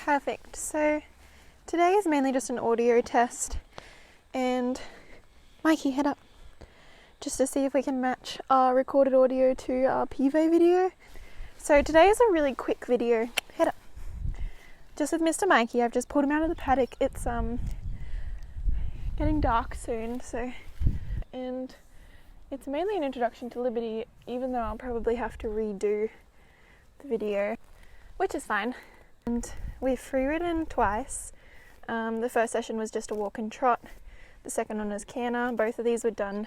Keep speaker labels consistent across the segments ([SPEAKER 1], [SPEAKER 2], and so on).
[SPEAKER 1] Perfect. So today is mainly just an audio test, and Mikey, head up, just to see if we can match our recorded audio to our Pivo video. So today is a really quick video. Head up. Just with Mr. Mikey, I've just pulled him out of the paddock. It's getting dark soon, and it's mainly an introduction to Liberty, even though I'll probably have to redo the video, which is fine. And we've free ridden twice. The first session was just a walk and trot. The second one was canter. Both of these were done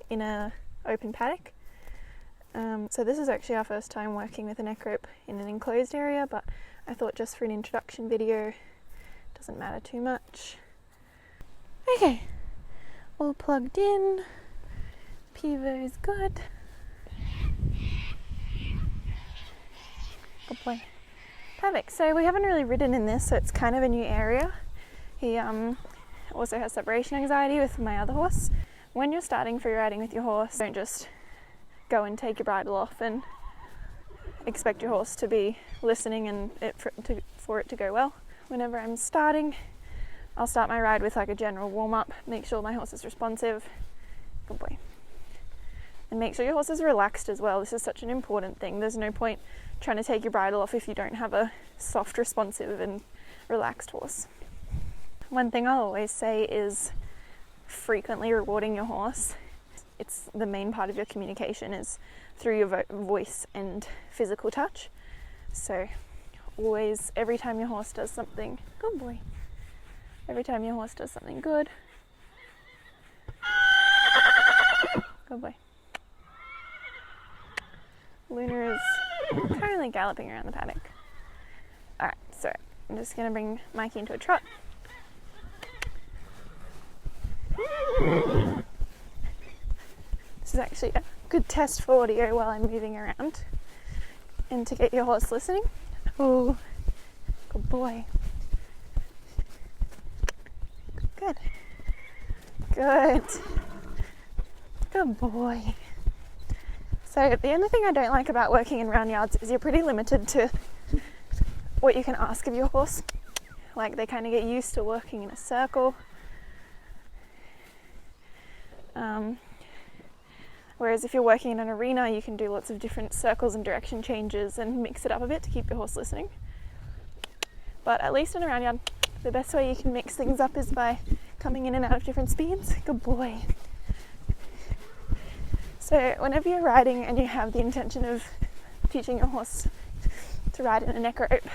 [SPEAKER 1] in a open paddock. So this is actually our first time working with a neckrope in an enclosed area, but I thought just for an introduction video, doesn't matter too much. Okay, all plugged in. Pivo's good. Good boy. Perfect. So we haven't really ridden in this, so it's kind of a new area. He also has separation anxiety with my other horse. When you're starting free riding with your horse, don't just go and take your bridle off and expect your horse to be listening and for it to go well. Whenever I'm starting, I'll start my ride with like a general warm-up, make sure my horse is responsive. Good boy. And make sure your horse is relaxed as well. This is such an important thing. There's no point trying to take your bridle off if you don't have a soft, responsive and relaxed horse. One thing I'll always say is frequently rewarding your horse. It's the main part of your communication is through your voice and physical touch. So always, every time your horse does something, good boy, every time your horse does something good, good boy. Luna is currently galloping around the paddock. Alright, so I'm just going to bring Mikey into a trot. This is actually a good test for audio while I'm moving around and to get your horse listening. Oh, good boy. Good. Good. Good boy. So the only thing I don't like about working in round yards is you're pretty limited to what you can ask of your horse. Like they kind of get used to working in a circle. Whereas if you're working in an arena, you can do lots of different circles and direction changes and mix it up a bit to keep your horse listening. But at least in a round yard, the best way you can mix things up is by coming in and out of different speeds. Good boy. So whenever you're riding and you have the intention of teaching your horse to ride in a neckrope,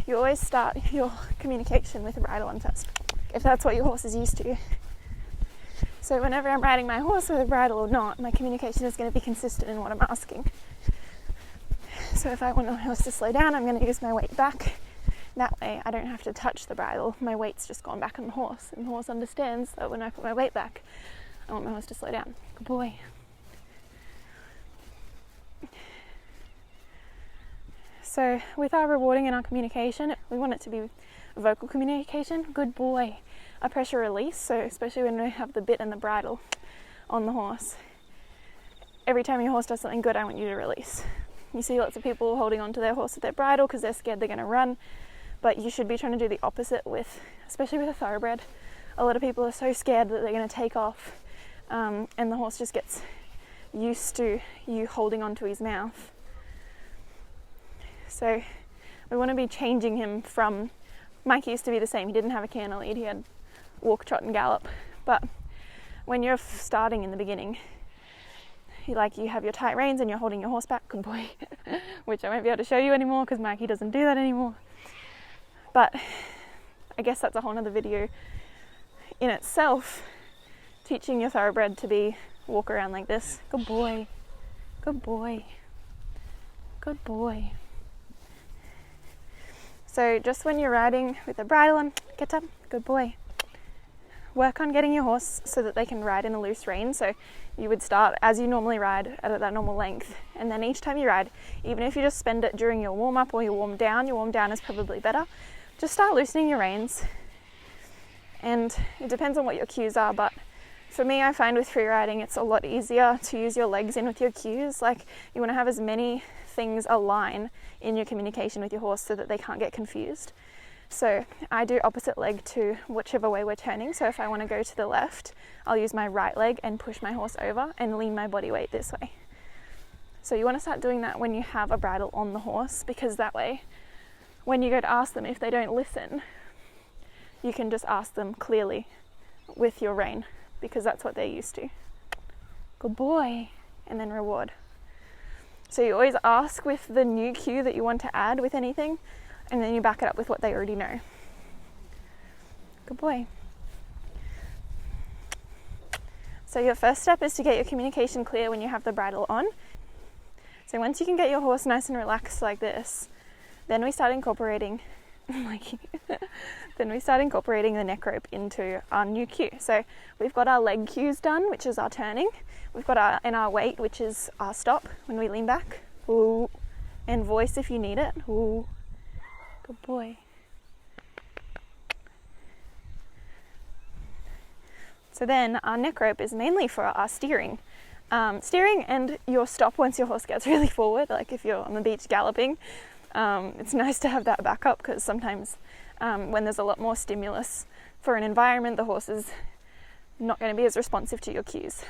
[SPEAKER 1] you always start your communication with a bridle on first, if that's what your horse is used to. So whenever I'm riding my horse with a bridle or not, my communication is going to be consistent in what I'm asking. So if I want my horse to slow down, I'm going to use my weight back. That way I don't have to touch the bridle. My weight's just gone back on the horse, and the horse understands that when I put my weight back, I want my horse to slow down. Good boy. So with our rewarding and our communication, we want it to be vocal communication. Good boy. A pressure release, so especially when we have the bit and the bridle on the horse. Every time your horse does something good, I want you to release. You see lots of people holding on to their horse with their bridle because they're scared they're going to run, but you should be trying to do the opposite especially with a thoroughbred. A lot of people are so scared that they're going to take off, and the horse just gets used to you holding onto his mouth. So we want to be changing him from, Mike used to be the same, he didn't have a canter lead, he had walk, trot and gallop, but when you're starting in the beginning, you have your tight reins and you're holding your horse back, good boy, which I won't be able to show you anymore because Mikey doesn't do that anymore, but I guess that's a whole nother video in itself, teaching your thoroughbred to walk around like this. Good boy, good boy, good boy. So just when you're riding with a bridle on, get up, good boy. Work on getting your horse so that they can ride in a loose rein. So you would start as you normally ride at that normal length, and then each time you ride, even if you just spend it during your warm-up or your warm down is probably better, just start loosening your reins. And it depends on what your cues are, but for me, I find with free riding it's a lot easier to use your legs in with your cues. Like, you want to have as many things align in your communication with your horse so that they can't get confused. So I do opposite leg to whichever way we're turning. So if I want to go to the left, I'll use my right leg and push my horse over and lean my body weight this way. So you want to start doing that when you have a bridle on the horse, because that way, when you go to ask them, if they don't listen, you can just ask them clearly with your rein, because that's what they're used to. Good boy. And then reward. So you always ask with the new cue that you want to add with anything, and then you back it up with what they already know. Good boy. So your first step is to get your communication clear when you have the bridle on. So once you can get your horse nice and relaxed like this, then we start incorporating the neck rope into our new cue. So we've got our leg cues done, which is our turning. We've got our weight, which is our stop when we lean back. Ooh. And voice if you need it. Ooh. Good boy. So then our neck rope is mainly for our steering. Steering and your stop once your horse gets really forward, like if you're on the beach galloping. It's nice to have that backup, because sometimes when there's a lot more stimulus for an environment, the horse is not going to be as responsive to your cues.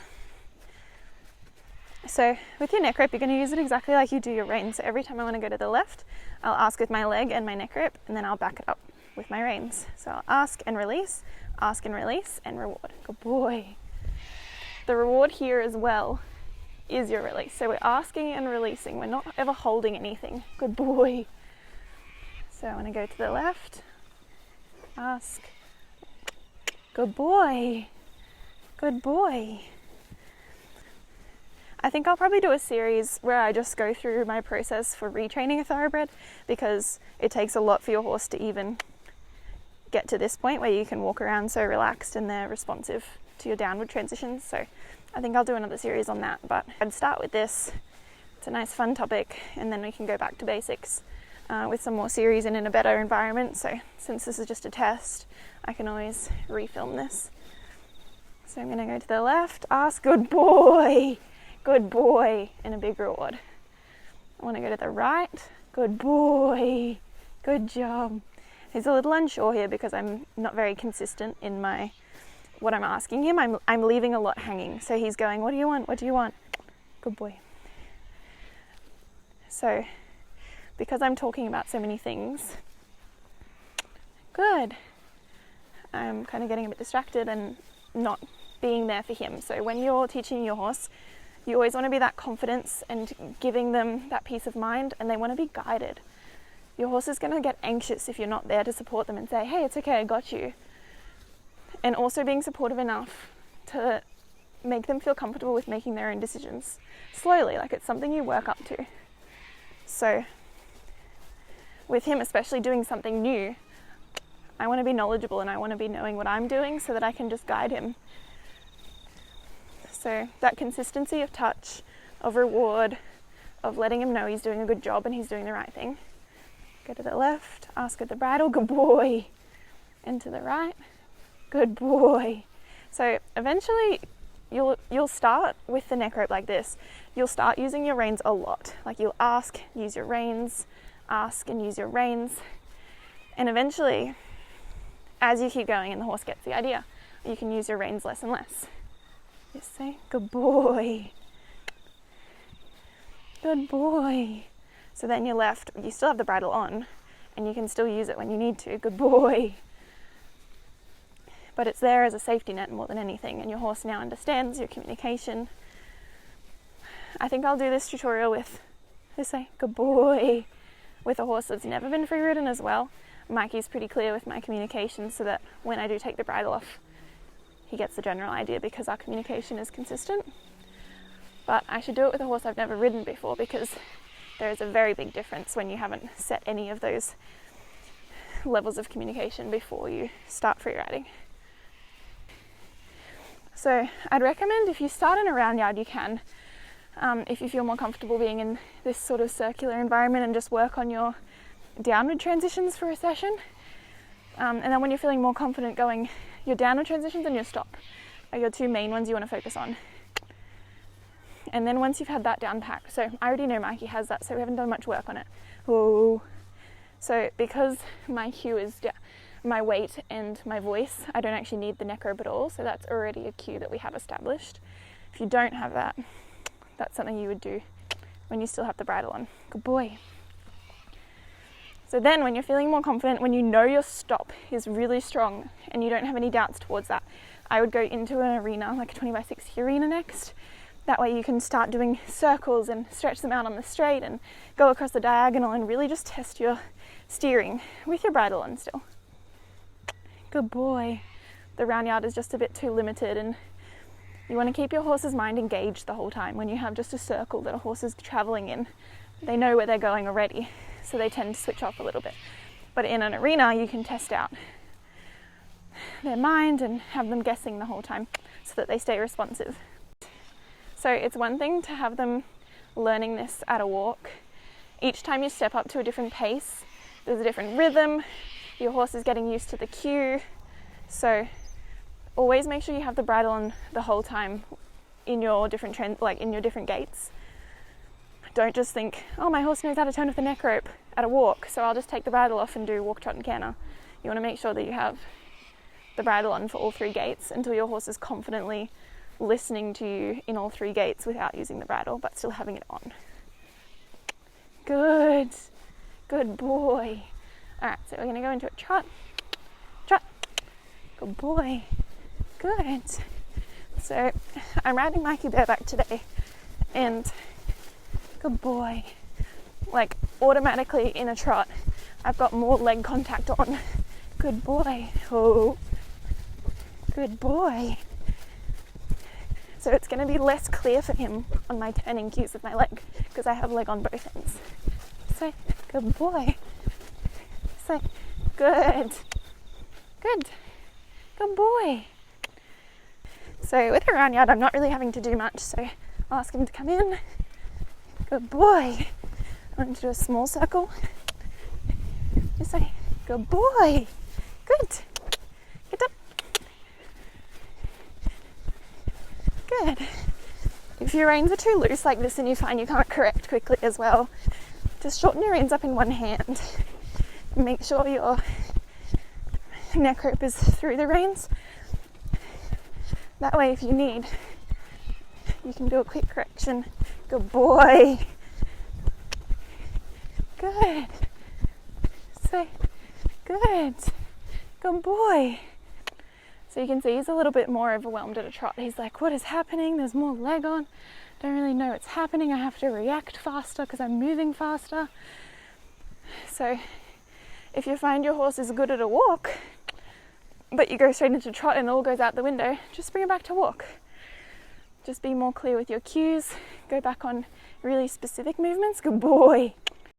[SPEAKER 1] So with your neck rope, you're going to use it exactly like you do your reins. So every time I want to go to the left, I'll ask with my leg and my neck rope, and then I'll back it up with my reins. So I'll ask and release, and reward. Good boy. The reward here as well is your release. So we're asking and releasing. We're not ever holding anything. Good boy. So I want to go to the left, ask. Good boy. Good boy. I think I'll probably do a series where I just go through my process for retraining a thoroughbred, because it takes a lot for your horse to even get to this point where you can walk around so relaxed and they're responsive to your downward transitions. So I think I'll do another series on that, but I'd start with this. It's a nice fun topic, and then we can go back to basics with some more series and in a better environment. So since this is just a test, I can always refilm this. So I'm going to go to the left, ask, good boy. Good boy, and a big reward. I want to go to the right. Good boy. Good job. He's a little unsure here because I'm not very consistent in what I'm asking him. I'm leaving a lot hanging. So he's going, what do you want? What do you want? Good boy. So because I'm talking about so many things, good. I'm kind of getting a bit distracted and not being there for him. So when you're teaching your horse, you always want to be that confidence and giving them that peace of mind, and they want to be guided. Your horse is going to get anxious if you're not there to support them and say, hey, it's okay, I got you. And also being supportive enough to make them feel comfortable with making their own decisions slowly, like it's something you work up to. So with him, especially doing something new, I want to be knowledgeable and I want to be knowing what I'm doing so that I can just guide him. So that consistency of touch, of reward, of letting him know he's doing a good job and he's doing the right thing. Go to the left, ask with the bridle, good boy. And to the right, good boy. So eventually you'll start with the neck rope like this. You'll start using your reins a lot. Like you'll ask, use your reins, ask and use your reins. And eventually, as you keep going and the horse gets the idea, you can use your reins less and less. Just say, good boy. Good boy. So then you're left, you still have the bridle on, and you can still use it when you need to. Good boy. But it's there as a safety net more than anything, and your horse now understands your communication. I think I'll do this tutorial with, just say, good boy, with a horse that's never been free ridden as well. Mikey's pretty clear with my communication so that when I do take the bridle off, he gets the general idea because our communication is consistent. But I should do it with a horse I've never ridden before, because there is a very big difference when you haven't set any of those levels of communication before you start free riding. So I'd recommend if you start in a round yard, you can, if you feel more comfortable being in this sort of circular environment, and just work on your downward transitions for a session. And then when you're feeling more confident going, your downward transitions and your stop are your two main ones you want to focus on. And then once you've had that down packed, so I already know Mikey has that, so we haven't done much work on it. Whoa. So because my cue is my weight and my voice, I don't actually need the neckrope at all, so that's already a cue that we have established. If you don't have that, that's something you would do when you still have the bridle on. Good boy. So then when you're feeling more confident, when you know your stop is really strong and you don't have any doubts towards that, I would go into an arena, like a 20x60 arena next. That way you can start doing circles and stretch them out on the straight and go across the diagonal and really just test your steering with your bridle on still. Good boy. The round yard is just a bit too limited, and you want to keep your horse's mind engaged the whole time. When you have just a circle that a horse is traveling in, they know where they're going already, so they tend to switch off a little bit. But in an arena, you can test out their mind and have them guessing the whole time so that they stay responsive. So it's one thing to have them learning this at a walk. Each time you step up to a different pace, there's a different rhythm. Your horse is getting used to the cue. So always make sure you have the bridle on the whole time in your different in your different gaits. Don't just think, oh, my horse knows how to turn with the neck rope at a walk, so I'll just take the bridle off and do walk, trot and canter. You want to make sure that you have the bridle on for all three gaits until your horse is confidently listening to you in all three gaits without using the bridle, but still having it on. Good. Good boy. All right, so we're going to go into a trot. Trot. Good boy. Good. So I'm riding Mikey bareback today, and good boy. Like automatically in a trot, I've got more leg contact on. Good boy. Oh. Good boy. So it's going to be less clear for him on my turning cues with my leg because I have leg on both ends. So, good boy. So, good. Good. Good boy. So with a round yard, I'm not really having to do much, so I'll ask him to come in. Good boy. I'm going to do a small circle. This way. Good boy. Good. Get up. Good. If your reins are too loose like this and you find you can't correct quickly as well, just shorten your reins up in one hand. Make sure your neck rope is through the reins. That way if you need, you can do a quick correction. Good boy. Good. So, good. Good boy. So you can see he's a little bit more overwhelmed at a trot. He's like, what is happening? There's more leg on. Don't really know what's happening. I have to react faster because I'm moving faster. So if you find your horse is good at a walk, but you go straight into trot and it all goes out the window, just bring it back to walk. Just be more clear with your cues. Go back on really specific movements. Good boy.